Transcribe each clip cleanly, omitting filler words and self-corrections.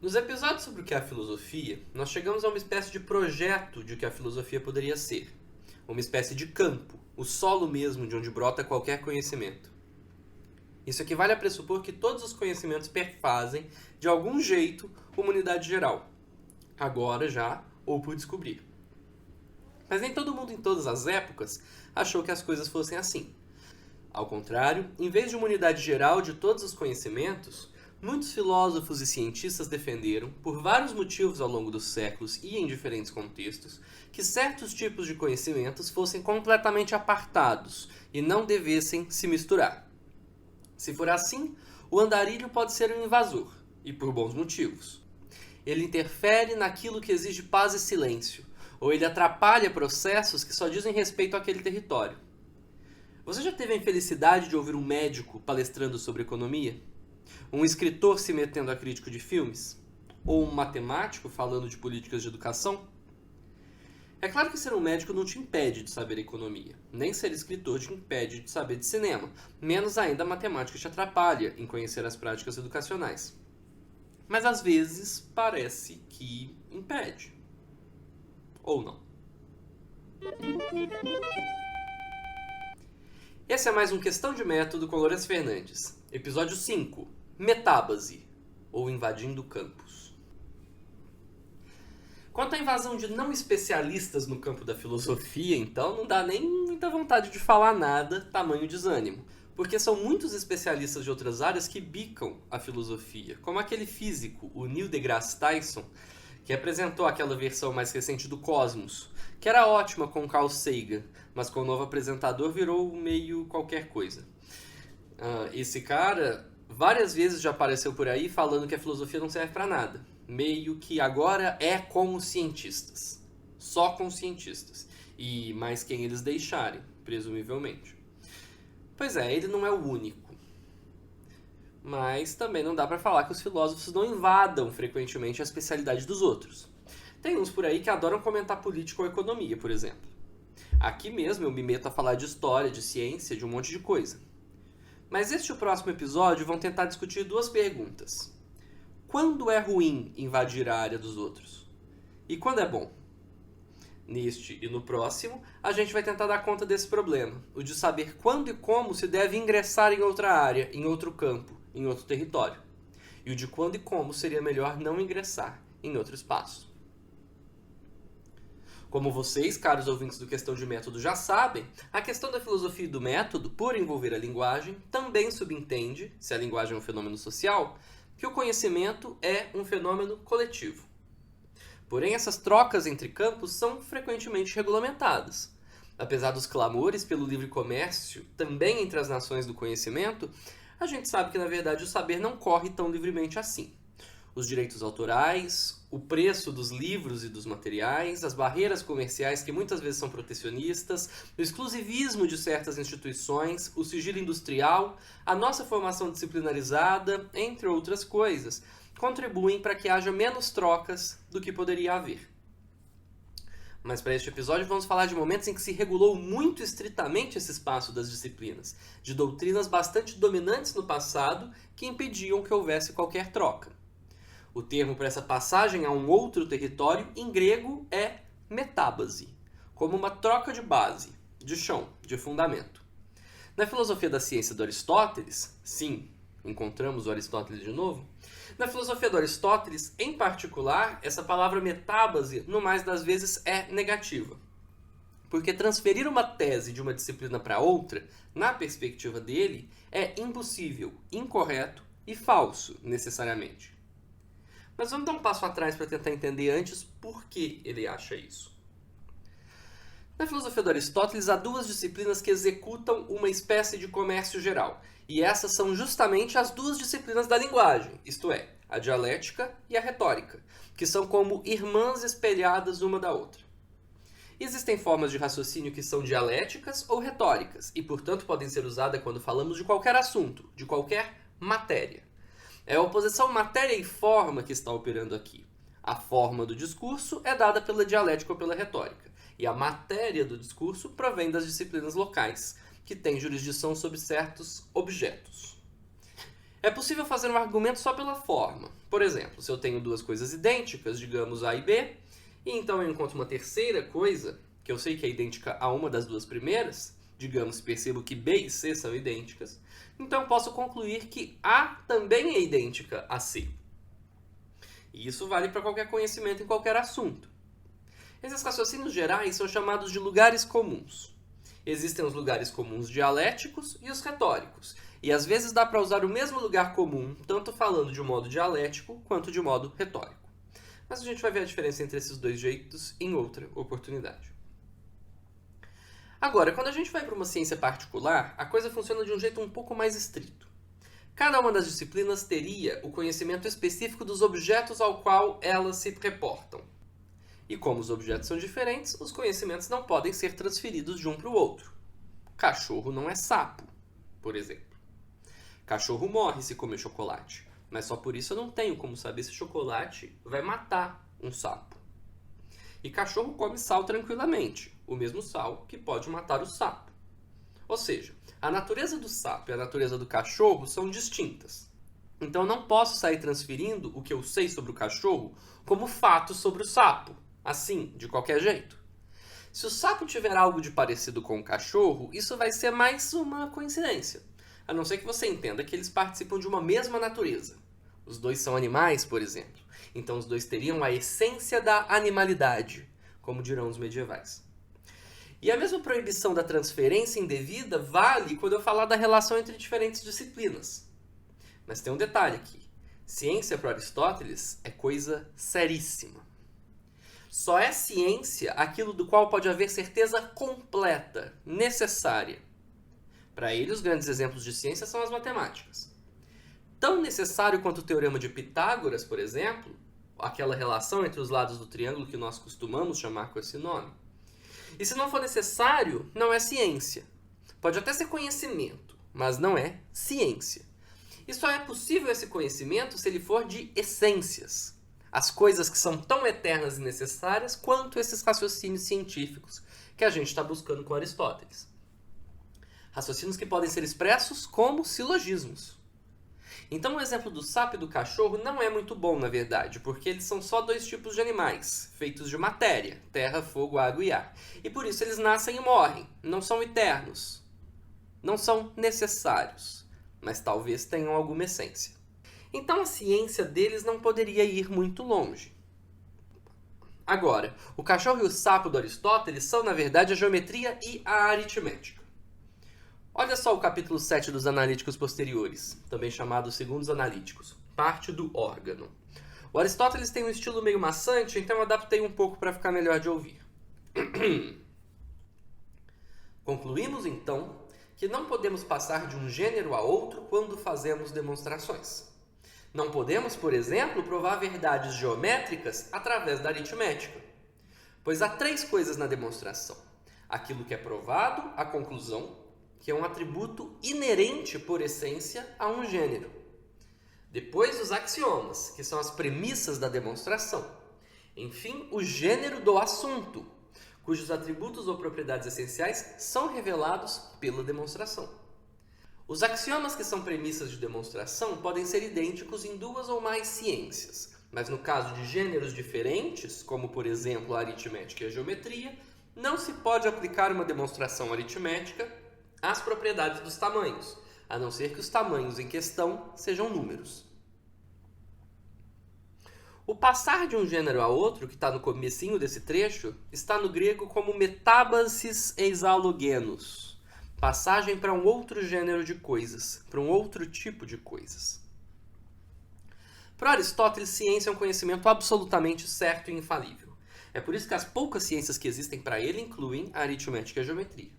Nos episódios sobre o que é a filosofia, nós chegamos a uma espécie de projeto de o que a filosofia poderia ser. Uma espécie de campo, o solo mesmo de onde brota qualquer conhecimento. Isso equivale a pressupor que todos os conhecimentos perfazem, de algum jeito, uma unidade geral. Agora já, ou por descobrir. Mas nem todo mundo em todas as épocas achou que as coisas fossem assim. Ao contrário, em vez de uma unidade geral de todos os conhecimentos, muitos filósofos e cientistas defenderam, por vários motivos ao longo dos séculos e em diferentes contextos, que certos tipos de conhecimentos fossem completamente apartados e não devessem se misturar. Se for assim, o andarilho pode ser um invasor, e por bons motivos. Ele interfere naquilo que exige paz e silêncio, ou ele atrapalha processos que só dizem respeito àquele território. Você já teve a infelicidade de ouvir um médico palestrando sobre economia? Um escritor se metendo a crítico de filmes? Ou um matemático falando de políticas de educação? É claro que ser um médico não te impede de saber economia, nem ser escritor te impede de saber de cinema, menos ainda a matemática te atrapalha em conhecer as práticas educacionais. Mas às vezes parece que impede. Ou não. Esse é mais um Questão de Método com Lourenço Fernandes. Episódio 5. Metábase, ou invadindo campos. Quanto à invasão de não especialistas no campo da filosofia, então, não dá nem muita vontade de falar nada, tamanho desânimo. Porque são muitos especialistas de outras áreas que bicam a filosofia, como aquele físico, o Neil deGrasse Tyson, que apresentou aquela versão mais recente do Cosmos, que era ótima com o Carl Sagan, mas com o novo apresentador virou meio qualquer coisa. Esse cara várias vezes já apareceu por aí falando que a filosofia não serve para nada. Meio que agora é com os cientistas. Só com os cientistas. E mais quem eles deixarem, presumivelmente. Pois é, ele não é o único. Mas também não dá para falar que os filósofos não invadam frequentemente a especialidade dos outros. Tem uns por aí que adoram comentar política ou economia, por exemplo. Aqui mesmo eu me meto a falar de história, de ciência, de um monte de coisa. Mas este e o próximo episódio vão tentar discutir duas perguntas. Quando é ruim invadir a área dos outros? E quando é bom? Neste e no próximo, a gente vai tentar dar conta desse problema, o de saber quando e como se deve ingressar em outra área, em outro campo, em outro território. E o de quando e como seria melhor não ingressar em outro espaço. Como vocês, caros ouvintes do Questão de Método, já sabem, a questão da filosofia e do método, por envolver a linguagem, também subentende, se a linguagem é um fenômeno social, que o conhecimento é um fenômeno coletivo. Porém, essas trocas entre campos são frequentemente regulamentadas. Apesar dos clamores pelo livre comércio, também entre as nações do conhecimento, a gente sabe que, na verdade, o saber não corre tão livremente assim. Os direitos autorais, o preço dos livros e dos materiais, as barreiras comerciais que muitas vezes são protecionistas, o exclusivismo de certas instituições, o sigilo industrial, a nossa formação disciplinarizada, entre outras coisas, contribuem para que haja menos trocas do que poderia haver. Mas para este episódio vamos falar de momentos em que se regulou muito estritamente esse espaço das disciplinas, de doutrinas bastante dominantes no passado que impediam que houvesse qualquer troca. O termo para essa passagem a um outro território, em grego, é metábase, como uma troca de base, de chão, de fundamento. Na filosofia da ciência do Aristóteles, sim, encontramos o Aristóteles de novo, na filosofia do Aristóteles, em particular, essa palavra metábase, no mais das vezes, é negativa. Porque transferir uma tese de uma disciplina para outra, na perspectiva dele, é impossível, incorreto e falso, necessariamente. Mas vamos dar um passo atrás para tentar entender antes por que ele acha isso. Na filosofia do Aristóteles, há duas disciplinas que executam uma espécie de comércio geral. E essas são justamente as duas disciplinas da linguagem, isto é, a dialética e a retórica, que são como irmãs espelhadas uma da outra. Existem formas de raciocínio que são dialéticas ou retóricas, e portanto podem ser usadas quando falamos de qualquer assunto, de qualquer matéria. É a oposição matéria e forma que está operando aqui. A forma do discurso é dada pela dialética ou pela retórica, e a matéria do discurso provém das disciplinas locais, que têm jurisdição sobre certos objetos. É possível fazer um argumento só pela forma. Por exemplo, se eu tenho duas coisas idênticas, digamos A e B, e então eu encontro uma terceira coisa, que eu sei que é idêntica a uma das duas primeiras, digamos, percebo que B e C são idênticas, então posso concluir que A também é idêntica a C. E isso vale para qualquer conhecimento em qualquer assunto. Esses raciocínios gerais são chamados de lugares comuns. Existem os lugares comuns dialéticos e os retóricos, e às vezes dá para usar o mesmo lugar comum, tanto falando de um modo dialético quanto de um modo retórico. Mas a gente vai ver a diferença entre esses dois jeitos em outra oportunidade. Agora, quando a gente vai para uma ciência particular, a coisa funciona de um jeito um pouco mais estrito. Cada uma das disciplinas teria o conhecimento específico dos objetos ao qual elas se reportam. E como os objetos são diferentes, os conhecimentos não podem ser transferidos de um para o outro. Cachorro não é sapo, por exemplo. Cachorro morre se comer chocolate, mas só por isso eu não tenho como saber se chocolate vai matar um sapo. E cachorro come sal tranquilamente, o mesmo sal que pode matar o sapo. Ou seja, a natureza do sapo e a natureza do cachorro são distintas. Então eu não posso sair transferindo o que eu sei sobre o cachorro como fato sobre o sapo, assim, de qualquer jeito. Se o sapo tiver algo de parecido com o cachorro, isso vai ser mais uma coincidência. A não ser que você entenda que eles participam de uma mesma natureza. Os dois são animais, por exemplo. Então os dois teriam a essência da animalidade, como dirão os medievais. E a mesma proibição da transferência indevida vale quando eu falar da relação entre diferentes disciplinas. Mas tem um detalhe aqui. Ciência para Aristóteles é coisa seríssima. Só é ciência aquilo do qual pode haver certeza completa, necessária. Para ele, os grandes exemplos de ciência são as matemáticas. Tão necessário quanto o teorema de Pitágoras, por exemplo, aquela relação entre os lados do triângulo que nós costumamos chamar com esse nome. E se não for necessário, não é ciência. Pode até ser conhecimento, mas não é ciência. E só é possível esse conhecimento se ele for de essências. As coisas que são tão eternas e necessárias quanto esses raciocínios científicos que a gente está buscando com Aristóteles. Raciocínios que podem ser expressos como silogismos. Então o exemplo do sapo e do cachorro não é muito bom, na verdade, porque eles são só dois tipos de animais, feitos de matéria, terra, fogo, água e ar. E por isso eles nascem e morrem, não são eternos, não são necessários, mas talvez tenham alguma essência. Então a ciência deles não poderia ir muito longe. Agora, o cachorro e o sapo do Aristóteles são, na verdade, a geometria e a aritmética. Olha só o capítulo 7 dos Analíticos Posteriores, também chamado Segundos Analíticos, parte do órgão. O Aristóteles tem um estilo meio maçante, então eu adaptei um pouco para ficar melhor de ouvir. Concluímos, então, que não podemos passar de um gênero a outro quando fazemos demonstrações. Não podemos, por exemplo, provar verdades geométricas através da aritmética, pois há três coisas na demonstração. Aquilo que é provado, a conclusão, que é um atributo inerente por essência a um gênero. Depois, os axiomas, que são as premissas da demonstração. Enfim, o gênero do assunto, cujos atributos ou propriedades essenciais são revelados pela demonstração. Os axiomas que são premissas de demonstração podem ser idênticos em duas ou mais ciências, mas no caso de gêneros diferentes, como por exemplo a aritmética e a geometria, não se pode aplicar uma demonstração aritmética às propriedades dos tamanhos, a não ser que os tamanhos em questão sejam números. O passar de um gênero a outro, que está no comecinho desse trecho, está no grego como metábasis exalogenos, passagem para um outro gênero de coisas, para um outro tipo de coisas. Para Aristóteles, ciência é um conhecimento absolutamente certo e infalível. É por isso que as poucas ciências que existem para ele incluem a aritmética e a geometria.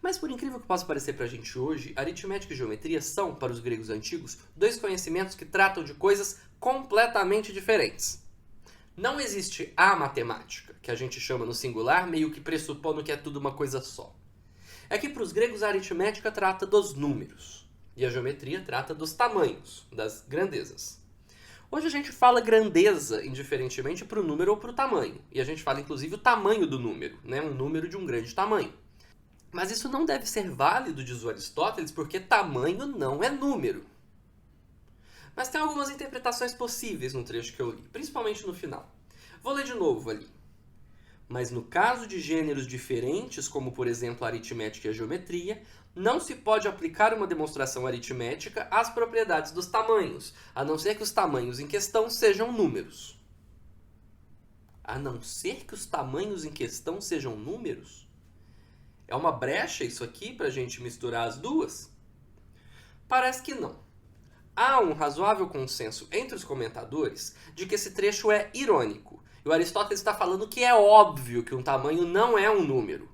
Mas por incrível que possa parecer para a gente hoje, aritmética e geometria são, para os gregos antigos, dois conhecimentos que tratam de coisas completamente diferentes. Não existe a matemática, que a gente chama no singular, meio que pressupondo que é tudo uma coisa só. É que para os gregos a aritmética trata dos números, e a geometria trata dos tamanhos, das grandezas. Hoje a gente fala grandeza indiferentemente para o número ou para o tamanho, e a gente fala inclusive o tamanho do número, né? Um número de um grande tamanho. Mas isso não deve ser válido, diz o Aristóteles, porque tamanho não é número. Mas tem algumas interpretações possíveis no trecho que eu li, principalmente no final. Vou ler de novo ali. Mas no caso de gêneros diferentes, como por exemplo a aritmética e a geometria, não se pode aplicar uma demonstração aritmética às propriedades dos tamanhos, a não ser que os tamanhos em questão sejam números. A não ser que os tamanhos em questão sejam números? É uma brecha isso aqui para a gente misturar as duas? Parece que não. Há um razoável consenso entre os comentadores de que esse trecho é irônico. E o Aristóteles está falando que é óbvio que um tamanho não é um número.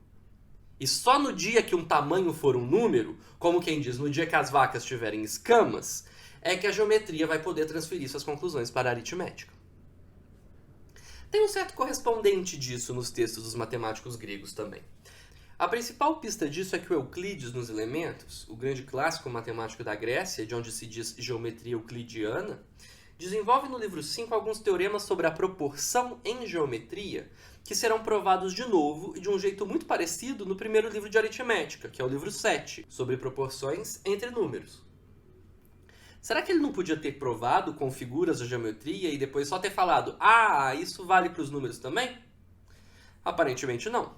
E só no dia que um tamanho for um número, como quem diz, no dia que as vacas tiverem escamas, é que a geometria vai poder transferir suas conclusões para a aritmética. Tem um certo correspondente disso nos textos dos matemáticos gregos também. A principal pista disso é que o Euclides nos Elementos, o grande clássico matemático da Grécia, de onde se diz geometria euclidiana, desenvolve no livro 5 alguns teoremas sobre a proporção em geometria, que serão provados de novo e de um jeito muito parecido no primeiro livro de aritmética, que é o livro 7, sobre proporções entre números. Será que ele não podia ter provado com figuras da geometria e depois só ter falado, isso vale para os números também? Aparentemente não.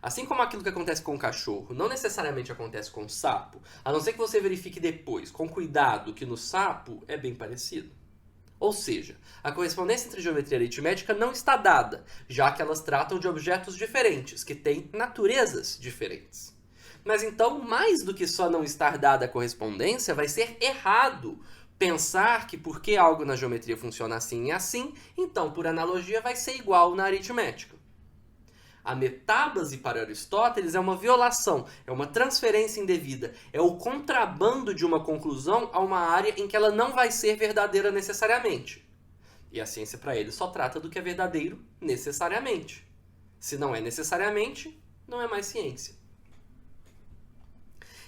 Assim como aquilo que acontece com o cachorro não necessariamente acontece com o sapo, a não ser que você verifique depois, com cuidado, que no sapo é bem parecido. Ou seja, a correspondência entre geometria e aritmética não está dada, já que elas tratam de objetos diferentes, que têm naturezas diferentes. Mas então, mais do que só não estar dada a correspondência, vai ser errado pensar que porque algo na geometria funciona assim e assim, então, por analogia, vai ser igual na aritmética. A metábase para Aristóteles é uma violação, é uma transferência indevida, é o contrabando de uma conclusão a uma área em que ela não vai ser verdadeira necessariamente. E a ciência para ele só trata do que é verdadeiro necessariamente. Se não é necessariamente, não é mais ciência.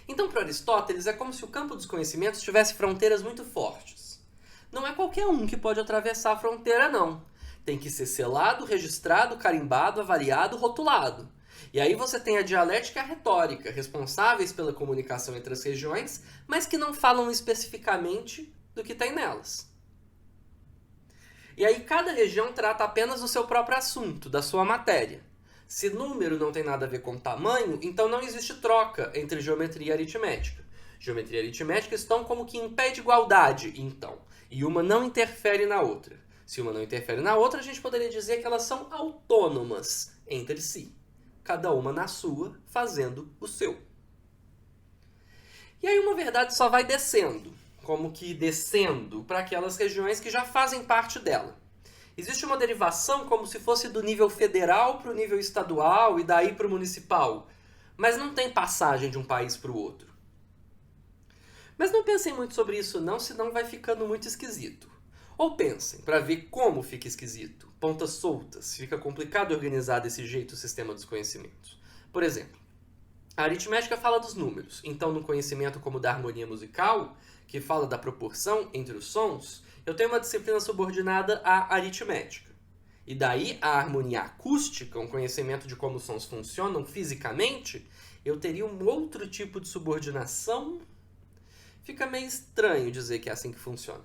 Então, para Aristóteles, é como se o campo dos conhecimentos tivesse fronteiras muito fortes. Não é qualquer um que pode atravessar a fronteira, não. Tem que ser selado, registrado, carimbado, avaliado, rotulado. E aí você tem a dialética e a retórica, responsáveis pela comunicação entre as regiões, mas que não falam especificamente do que tem nelas. E aí cada região trata apenas do seu próprio assunto, da sua matéria. Se número não tem nada a ver com tamanho, então não existe troca entre geometria e aritmética. Geometria e aritmética estão como que em pé de igualdade, então, e uma não interfere na outra. Se uma não interfere na outra, a gente poderia dizer que elas são autônomas entre si. Cada uma na sua, fazendo o seu. E aí uma verdade só vai descendo, como que descendo para aquelas regiões que já fazem parte dela. Existe uma derivação como se fosse do nível federal para o nível estadual e daí para o municipal. Mas não tem passagem de um país para o outro. Mas não pensem muito sobre isso não, senão vai ficando muito esquisito. Ou pensem, para ver como fica esquisito, pontas soltas, fica complicado organizar desse jeito o sistema dos conhecimentos. Por exemplo, a aritmética fala dos números, então no conhecimento como da harmonia musical, que fala da proporção entre os sons, eu tenho uma disciplina subordinada à aritmética. E daí a harmonia acústica, um conhecimento de como os sons funcionam fisicamente, eu teria um outro tipo de subordinação. Fica meio estranho dizer que é assim que funciona.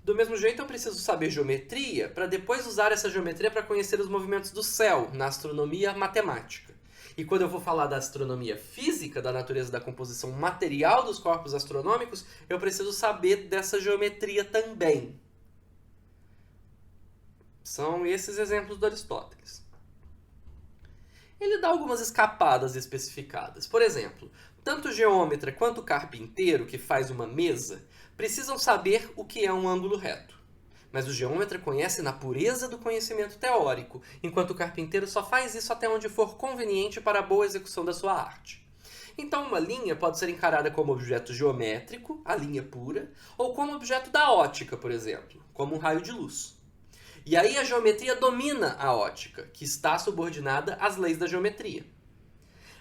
Do mesmo jeito, eu preciso saber geometria para depois usar essa geometria para conhecer os movimentos do céu na astronomia matemática. E quando eu vou falar da astronomia física, da natureza da composição material dos corpos astronômicos, eu preciso saber dessa geometria também. São esses exemplos do Aristóteles. Ele dá algumas escapadas especificadas. Por exemplo, tanto o geômetra quanto o carpinteiro, que faz uma mesa, precisam saber o que é um ângulo reto. Mas o geômetra conhece na pureza do conhecimento teórico, enquanto o carpinteiro só faz isso até onde for conveniente para a boa execução da sua arte. Então uma linha pode ser encarada como objeto geométrico, a linha pura, ou como objeto da ótica, por exemplo, como um raio de luz. E aí a geometria domina a ótica, que está subordinada às leis da geometria.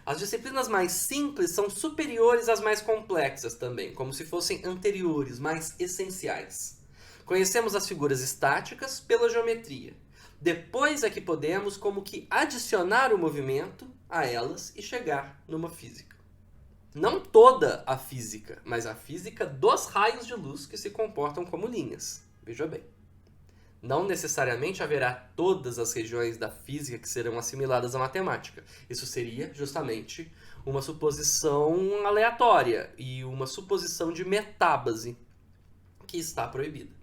As disciplinas mais simples são superiores às mais complexas também, como se fossem anteriores, mais essenciais. Conhecemos as figuras estáticas pela geometria. Depois é que podemos como que adicionar o movimento a elas e chegar numa física. Não toda a física, mas a física dos raios de luz que se comportam como linhas. Veja bem. Não necessariamente haverá todas as regiões da física que serão assimiladas à matemática. Isso seria justamente uma suposição aleatória e uma suposição de metábase que está proibida.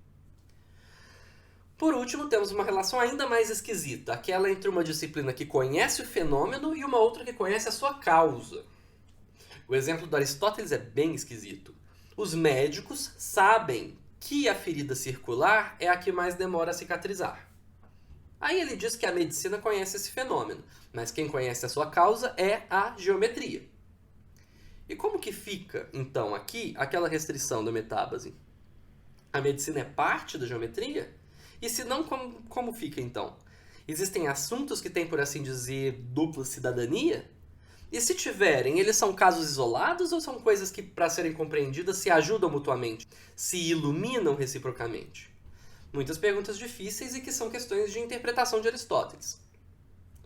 Por último, temos uma relação ainda mais esquisita, aquela entre uma disciplina que conhece o fenômeno e uma outra que conhece a sua causa. O exemplo do Aristóteles é bem esquisito. Os médicos sabem que a ferida circular é a que mais demora a cicatrizar. Aí ele diz que a medicina conhece esse fenômeno, mas quem conhece a sua causa é a geometria. E como que fica, então, aqui aquela restrição da metábase? A medicina é parte da geometria? E se não, como fica então? Existem assuntos que têm, por assim dizer, dupla cidadania? E se tiverem, eles são casos isolados ou são coisas que, para serem compreendidas, se ajudam mutuamente, se iluminam reciprocamente? Muitas perguntas difíceis e que são questões de interpretação de Aristóteles.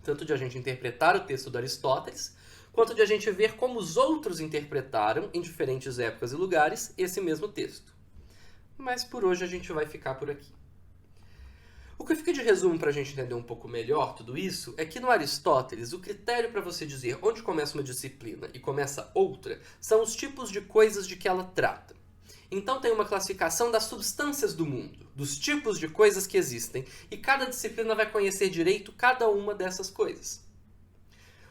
Tanto de a gente interpretar o texto de Aristóteles, quanto de a gente ver como os outros interpretaram, em diferentes épocas e lugares, esse mesmo texto. Mas por hoje a gente vai ficar por aqui. O que fica de resumo para a gente entender um pouco melhor tudo isso é que no Aristóteles o critério para você dizer onde começa uma disciplina e começa outra são os tipos de coisas de que ela trata. Então tem uma classificação das substâncias do mundo, dos tipos de coisas que existem, e cada disciplina vai conhecer direito cada uma dessas coisas.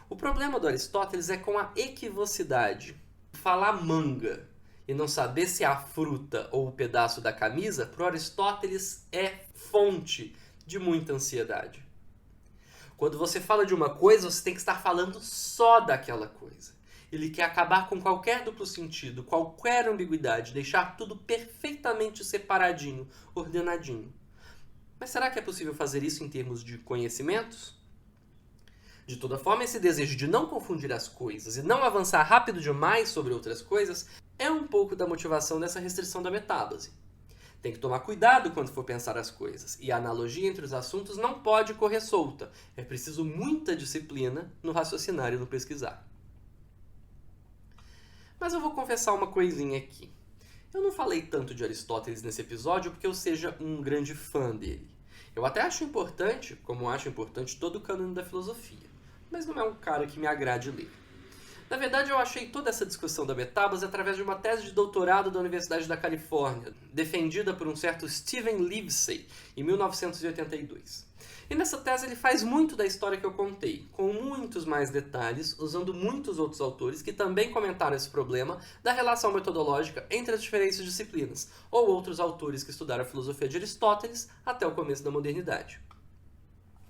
O problema do Aristóteles é com a equivocidade. Falar manga e não saber se é a fruta ou o pedaço da camisa, para Aristóteles é fonte de muita ansiedade. Quando você fala de uma coisa, você tem que estar falando só daquela coisa. Ele quer acabar com qualquer duplo sentido, qualquer ambiguidade, deixar tudo perfeitamente separadinho, ordenadinho. Mas será que é possível fazer isso em termos de conhecimentos? De toda forma, esse desejo de não confundir as coisas e não avançar rápido demais sobre outras coisas é um pouco da motivação dessa restrição da metábase. Tem que tomar cuidado quando for pensar as coisas, e a analogia entre os assuntos não pode correr solta. É preciso muita disciplina no raciocinar e no pesquisar. Mas eu vou confessar uma coisinha aqui. Eu não falei tanto de Aristóteles nesse episódio porque eu seja um grande fã dele. Eu até acho importante, como acho importante todo o cânone da filosofia, mas não é um cara que me agrade ler. Na verdade, eu achei toda essa discussão da metábase através de uma tese de doutorado da Universidade da Califórnia, defendida por um certo Stephen Livesey, em 1982. E nessa tese ele faz muito da história que eu contei, com muitos mais detalhes, usando muitos outros autores que também comentaram esse problema da relação metodológica entre as diferentes disciplinas, ou outros autores que estudaram a filosofia de Aristóteles até o começo da modernidade.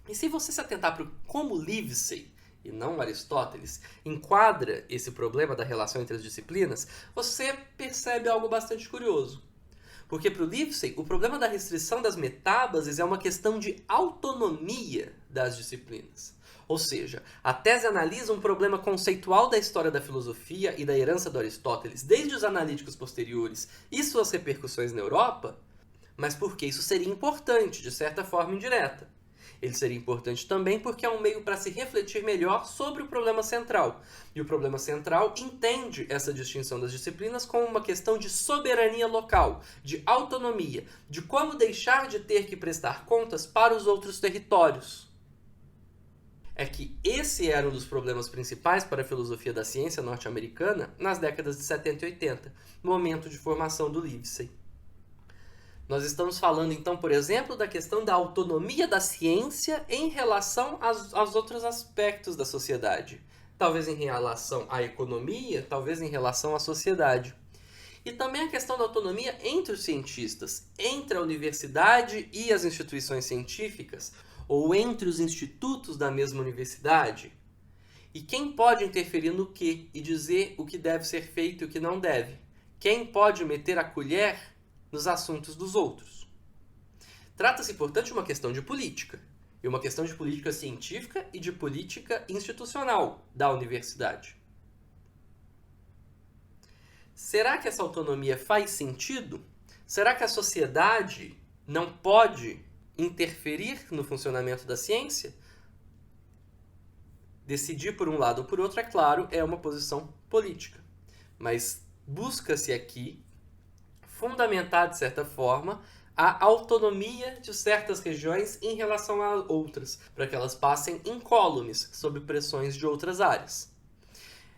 E se você se atentar para como Livesey, e não Aristóteles, enquadra esse problema da relação entre as disciplinas, você percebe algo bastante curioso. Porque para o Livesey, o problema da restrição das metábases é uma questão de autonomia das disciplinas. Ou seja, a tese analisa um problema conceitual da história da filosofia e da herança do Aristóteles, desde os analíticos posteriores e suas repercussões na Europa, mas porque isso seria importante, de certa forma indireta. Ele seria importante também porque é um meio para se refletir melhor sobre o problema central. E o problema central entende essa distinção das disciplinas como uma questão de soberania local, de autonomia, de como deixar de ter que prestar contas para os outros territórios. É que esse era um dos problemas principais para a filosofia da ciência norte-americana nas décadas de 70 e 80, momento de formação do Livesey. Nós estamos falando, então, por exemplo, da questão da autonomia da ciência em relação aos outros aspectos da sociedade. Talvez em relação à economia, talvez em relação à sociedade. E também a questão da autonomia entre os cientistas, entre a universidade e as instituições científicas, ou entre os institutos da mesma universidade. E quem pode interferir no que e dizer o que deve ser feito e o que não deve? Quem pode meter a colher nos assuntos dos outros? Trata-se, portanto, de uma questão de política, e uma questão de política científica e de política institucional da universidade. Será que essa autonomia faz sentido? Será que a sociedade não pode interferir no funcionamento da ciência? Decidir por um lado ou por outro, é claro, é uma posição política. mas busca-se aqui fundamentar, de certa forma, a autonomia de certas regiões em relação a outras, para que elas passem incólumes sob pressões de outras áreas.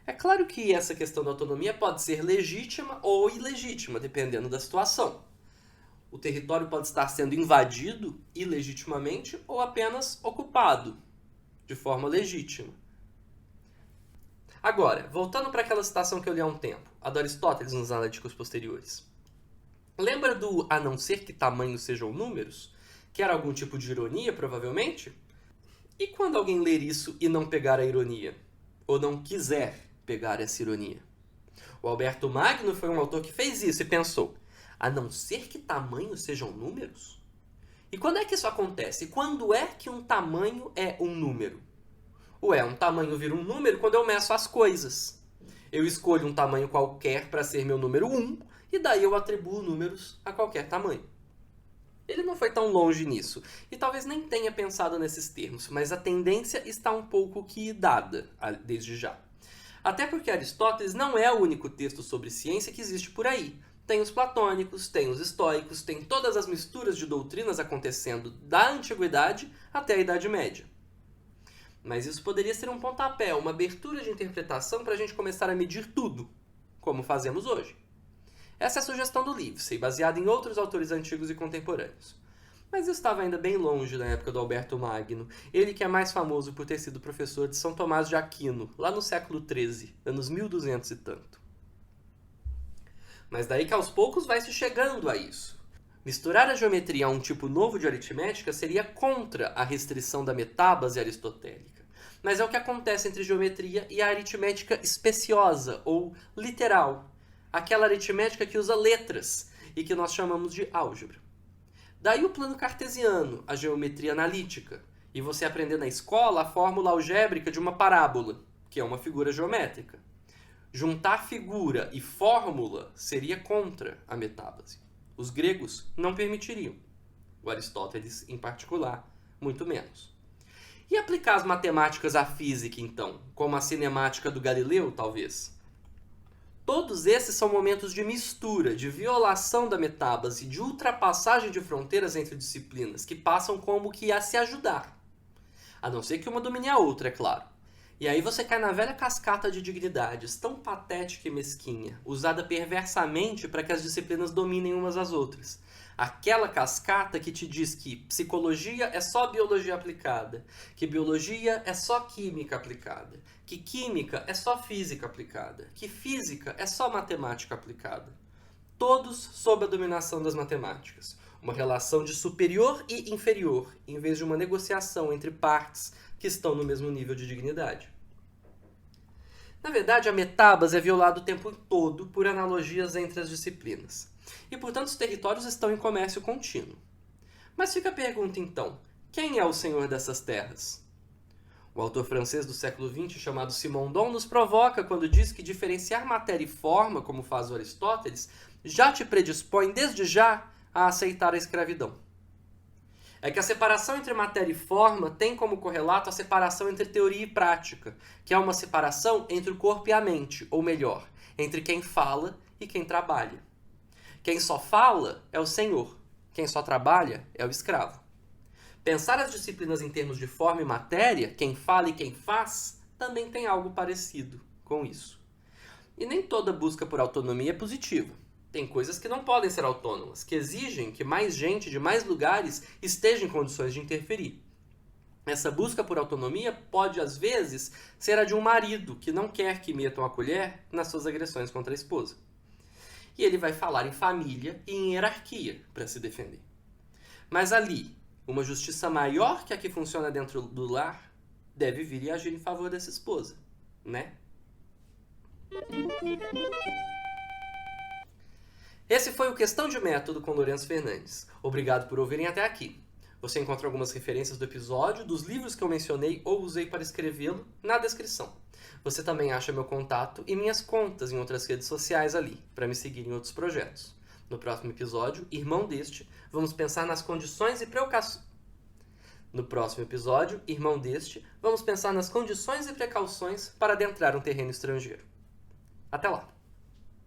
É claro que essa questão da autonomia pode ser legítima ou ilegítima, dependendo da situação. O território pode estar sendo invadido ilegitimamente ou apenas ocupado de forma legítima. Agora, voltando para aquela citação que eu li há um tempo, a de Aristóteles nos Analíticos Posteriores. Lembra do "a não ser que tamanhos sejam números"? Que era algum tipo de ironia, provavelmente? E quando alguém ler isso e não pegar a ironia? Ou não quiser pegar essa ironia? O Alberto Magno foi um autor que fez isso e pensou: a não ser que tamanhos sejam números? E quando é que isso acontece? Quando é que um tamanho é um número? Ué, um tamanho vira um número quando eu meço as coisas. Eu escolho um tamanho qualquer para ser meu número 1, e daí eu atribuo números a qualquer tamanho. Ele não foi tão longe nisso, e talvez nem tenha pensado nesses termos, mas a tendência está um pouco que dada desde já. Até porque Aristóteles não é o único texto sobre ciência que existe por aí. Tem os platônicos, tem os estoicos, tem todas as misturas de doutrinas acontecendo da antiguidade até a Idade Média. Mas isso poderia ser um pontapé, uma abertura de interpretação para a gente começar a medir tudo, como fazemos hoje. Essa é a sugestão do Livesey, baseada em outros autores antigos e contemporâneos. Mas eu estava ainda bem longe da época do Alberto Magno, ele que é mais famoso por ter sido professor de São Tomás de Aquino, lá no século XIII, anos 1200 e tanto. Mas daí que aos poucos vai se chegando a isso. Misturar a geometria a um tipo novo de aritmética seria contra a restrição da metábase aristotélica. Mas é o que acontece entre geometria e a aritmética especiosa, ou literal. Aquela aritmética que usa letras e que nós chamamos de álgebra. Daí o plano cartesiano, a geometria analítica, e você aprender na escola a fórmula algébrica de uma parábola, que é uma figura geométrica. Juntar figura e fórmula seria contra a metábase. Os gregos não permitiriam. O Aristóteles, em particular, muito menos. E aplicar as matemáticas à física, então, como a cinemática do Galileu, talvez? Todos esses são momentos de mistura, de violação da metábase, de ultrapassagem de fronteiras entre disciplinas, que passam como que a se ajudar. A não ser que uma domine a outra, é claro. E aí você cai na velha cascata de dignidades, tão patética e mesquinha, usada perversamente para que as disciplinas dominem umas às outras. Aquela cascata que te diz que psicologia é só biologia aplicada, que biologia é só química aplicada, que química é só física aplicada, que física é só matemática aplicada. Todos sob a dominação das matemáticas. Uma relação de superior e inferior, em vez de uma negociação entre partes que estão no mesmo nível de dignidade. Na verdade, a metábase é violada o tempo todo por analogias entre as disciplinas. E, portanto, os territórios estão em comércio contínuo. Mas fica a pergunta, então, quem é o senhor dessas terras? O autor francês do século XX, chamado Simondon, nos provoca quando diz que diferenciar matéria e forma, como faz o Aristóteles, já te predispõe, desde já, a aceitar a escravidão. É que a separação entre matéria e forma tem como correlato a separação entre teoria e prática, que é uma separação entre o corpo e a mente, ou melhor, entre quem fala e quem trabalha. Quem só fala é o senhor, quem só trabalha é o escravo. Pensar as disciplinas em termos de forma e matéria, quem fala e quem faz, também tem algo parecido com isso. E nem toda busca por autonomia é positiva. Tem coisas que não podem ser autônomas, que exigem que mais gente de mais lugares esteja em condições de interferir. Essa busca por autonomia pode, às vezes, ser a de um marido que não quer que metam a colher nas suas agressões contra a esposa. E ele vai falar em família e em hierarquia para se defender. Mas ali, uma justiça maior que a que funciona dentro do lar deve vir e agir em favor dessa esposa, né? Esse foi o Questão de Método com Lourenço Fernandes. Obrigado por ouvirem até aqui. Você encontra algumas referências do episódio, dos livros que eu mencionei ou usei para escrevê-lo, na descrição. Você também acha meu contato e minhas contas em outras redes sociais ali, para me seguir em outros projetos. No próximo episódio, irmão deste, vamos pensar nas condições e precauções para adentrar um terreno estrangeiro. Até lá!